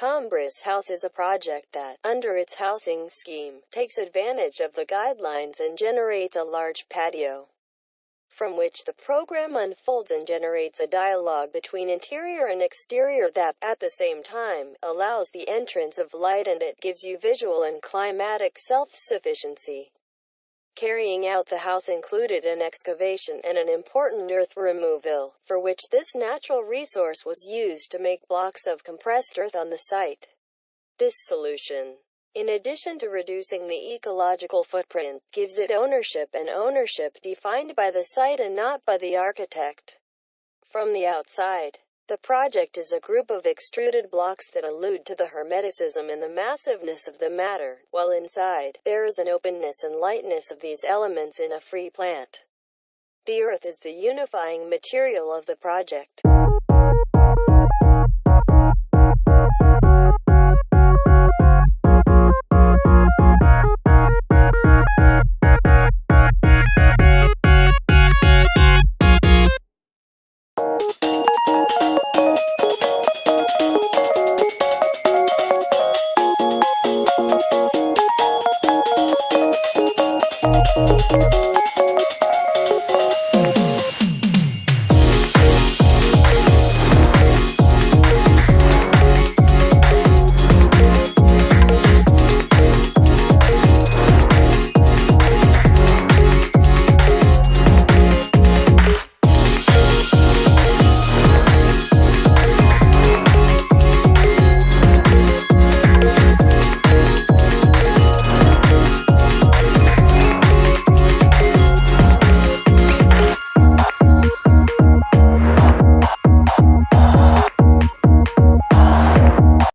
Cumbres house is a project that, under its housing scheme, takes advantage of the guidelines and generates a large patio, from which the program unfolds and generates a dialogue between interior and exterior that, at the same time, allows the entrance of light, and it gives you visual and climatic self-sufficiency. Carrying out the house included an excavation and an important earth removal, for which this natural resource was used to make blocks of compressed earth on the site. This solution, in addition to reducing the ecological footprint, gives it ownership, and ownership defined by the site and not by the architect. From the outside, the project is a group of extruded blocks that allude to the hermeticism and the massiveness of the matter, while inside, there is an openness and lightness of these elements in a free plant. The earth is the unifying material of the project.